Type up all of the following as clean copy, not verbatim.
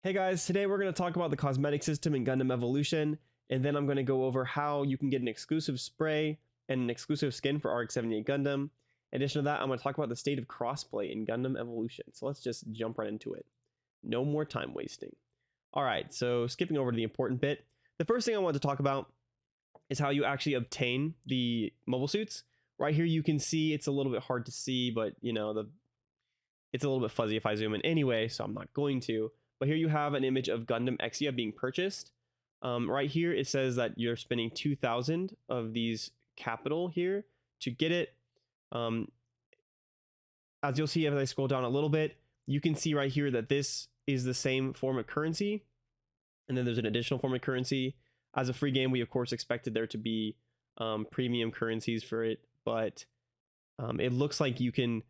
Hey guys, today we're going to talk about the cosmetic system in Gundam Evolution, and then I'm going to go over how you can get an exclusive spray and an exclusive skin for RX-78 Gundam. In addition to that, I'm going to talk about the state of crossplay in Gundam Evolution. So let's just jump right into it. No more time wasting. Alright, so skipping over to the important bit. The first thing I want to talk about is how you actually obtain the mobile suits. Right here you can see it's a little bit hard to see, but you know, it's a little bit fuzzy if I zoom in anyway, so I'm not going to. But here you have an image of Gundam Exia being purchased. Right here it says that you're spending 2,000 of these capital here to get it. As you'll see as I scroll down a little bit, you can see right here that this is the same form of currency. And then there's an additional form of currency. As a free game, we of course expected there to be premium currencies for it. But it looks like you can...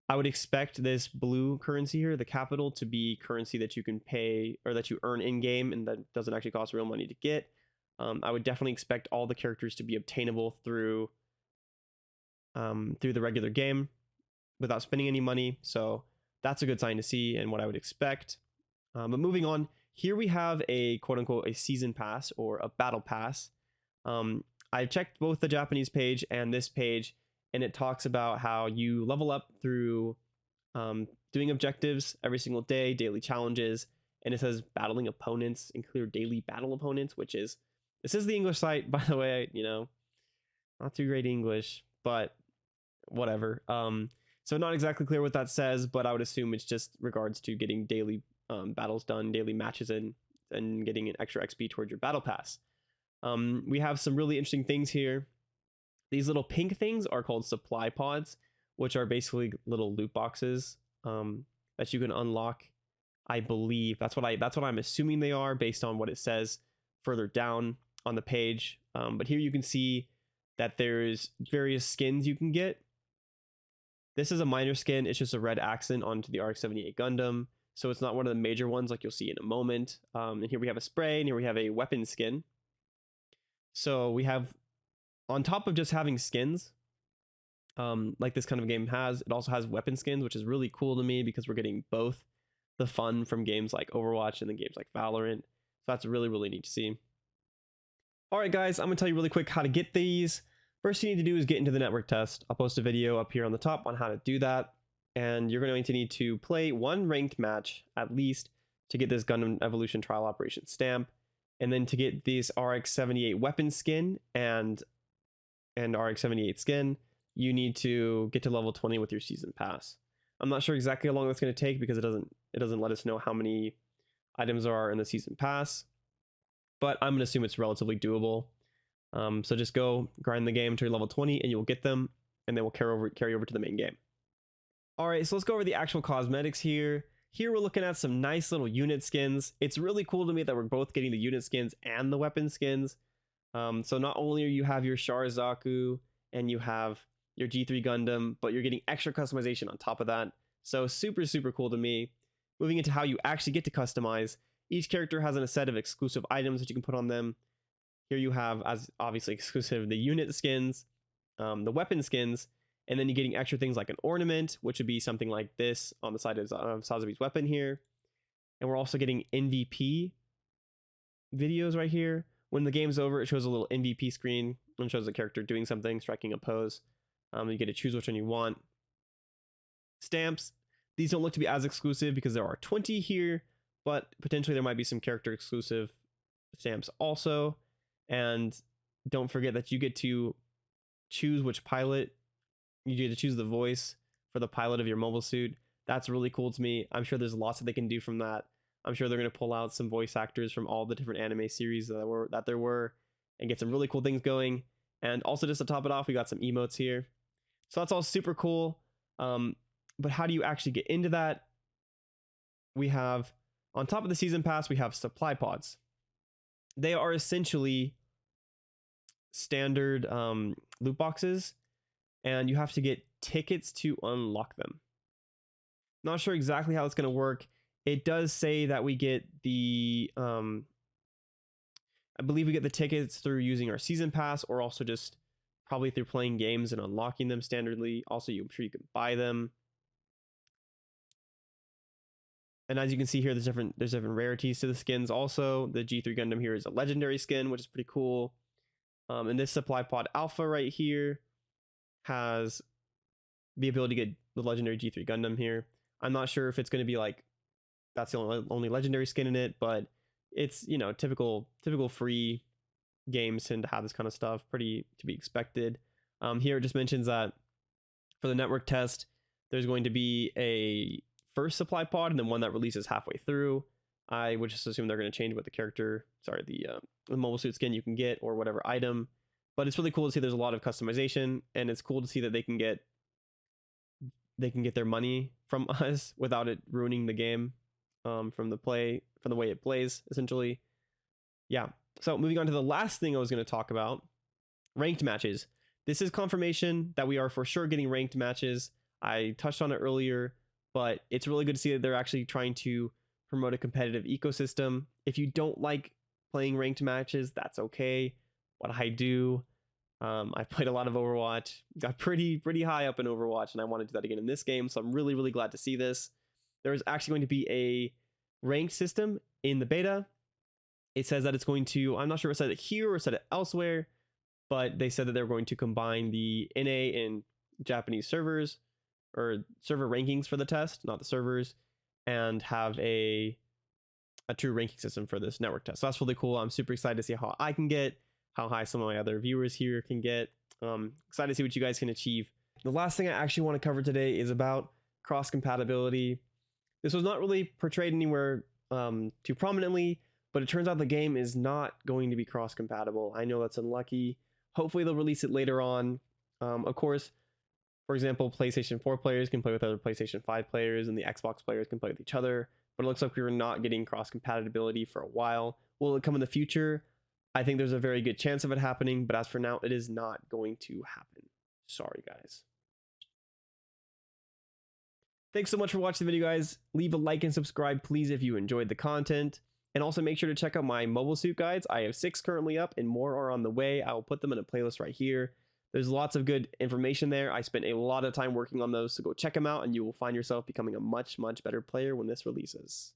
I would expect this blue currency here, the capital, to be currency that you can pay or that you earn in game and that doesn't actually cost real money to get. I would definitely expect all the characters to be obtainable through the regular game without spending any money. So that's a good sign to see and what I would expect. But moving on, here we have a quote unquote a season pass or a battle pass. I've checked both the Japanese page and this page, and it talks about how you level up through doing objectives every single day, daily challenges, and it says battling opponents and clear daily battle opponents, which is, this is the English site, by the way, you know, not too great English, but whatever. So not exactly clear what that says, but I would assume it's just regards to getting daily battles done, daily matches in, and getting an extra XP towards your battle pass. We have some really interesting things here. These little pink things are called supply pods, which are basically little loot boxes that you can unlock. I believe that's what I'm assuming they are based on what it says further down on the page. But here you can see that there's various skins you can get. This is a minor skin. It's just a red accent onto the RX-78 Gundam. So it's not one of the major ones like you'll see in a moment. And here we have a spray, and here we have a weapon skin. So we have, on top of just having skins, like this kind of game has, it also has weapon skins, which is really cool to me because we're getting both the fun from games like Overwatch and then games like Valorant. So that's really, really neat to see. All right, guys, I'm going to tell you really quick how to get these. First you need to do is get into the network test. I'll post a video up here on the top on how to do that. And you're going to need to play one ranked match at least to get this Gundam Evolution Trial Operation stamp. And then to get this RX-78 weapon skin and RX-78 skin, you need to get to level 20 with your season pass. I'm not sure exactly how long that's going to take because it doesn't let us know how many items there are in the season pass, but I'm going to assume it's relatively doable. So just go grind the game to level 20 and you'll get them, and then we'll carry over to the main game. All right, so let's go over the actual cosmetics here. Here we're looking at some nice little unit skins. It's really cool to me that we're both getting the unit skins and the weapon skins. So not only you have your Char Zaku and you have your G3 Gundam, but you're getting extra customization on top of that. So super, super cool to me. Moving into how you actually get to customize. Each character has a set of exclusive items that you can put on them. Here you have, as obviously exclusive, the unit skins, the weapon skins, and then you're getting extra things like an ornament, which would be something like this on the side of Sazabi's weapon here. And we're also getting MVP videos right here. When the game's over, it shows a little MVP screen and shows the character doing something, striking a pose. You get to choose which one you want. Stamps. These don't look to be as exclusive because there are 20 here, but potentially there might be some character exclusive stamps also. And don't forget that you get to choose which pilot. You get to choose the voice for the pilot of your mobile suit. That's really cool to me. I'm sure there's lots that they can do from that. I'm sure they're going to pull out some voice actors from all the different anime series that there were and get some really cool things going. And also, just to top it off, we got some emotes here. So that's all super cool. But how do you actually get into that? We have, on top of the season pass, we have supply pods. They are essentially standard loot boxes, and you have to get tickets to unlock them. Not sure exactly how it's going to work. It does say that we get the, I believe we get the tickets through using our season pass, or also just probably through playing games and unlocking them standardly. Also, I'm sure you can buy them. And as you can see here, there's different rarities to the skins. Also, the G3 Gundam here is a legendary skin, which is pretty cool. And this supply pod alpha right here has the ability to get the legendary G3 Gundam here. I'm not sure if it's going to be like that's the only legendary skin in it, but it's, you know, typical free games tend to have this kind of stuff, pretty to be expected. Here it just mentions that for the network test, there's going to be a first supply pod and then one that releases halfway through. I would just assume they're going to change what the character, sorry, the mobile suit skin you can get or whatever item. But it's really cool to see there's a lot of customization, and it's cool to see that they can get their money from us without it ruining the game from the way it plays, essentially. Yeah. So moving on to the last thing I was going to talk about, ranked matches. This is confirmation that we are for sure getting ranked matches. I touched on it earlier, but it's really good to see that they're actually trying to promote a competitive ecosystem. If you don't like playing ranked matches, that's okay. What I do, I played a lot of Overwatch, got pretty high up in Overwatch, and I want to do that again in this game. So I'm really glad to see this. There's actually going to be a ranked system in the beta. It says that it's going to, I'm not sure if it said it here or said it elsewhere, but they said that they're going to combine the NA and Japanese servers, or server rankings for the test, not the servers, and have a true ranking system for this network test. So that's really cool. I'm super excited to see how I can get, how high some of my other viewers here can get. Excited to see what you guys can achieve. The last thing I actually want to cover today is about cross compatibility. This was not really portrayed anywhere too prominently, but it turns out the game is not going to be cross compatible. I know that's unlucky. Hopefully they'll release it later on. Of course, for example, PlayStation 4 players can play with other PlayStation 5 players, and the Xbox players can play with each other, but it looks like we were not getting cross compatibility for a while. Will it come in the future? I think there's a very good chance of it happening, but as for now, it is not going to happen. Sorry, guys. Thanks so much for watching the video, guys. Leave a like and subscribe, please, if you enjoyed the content. And also make sure to check out my mobile suit guides. I have 6 currently up and more are on the way. I will put them in a playlist right here. There's lots of good information there. I spent a lot of time working on those, so go check them out and you will find yourself becoming a much better player when this releases.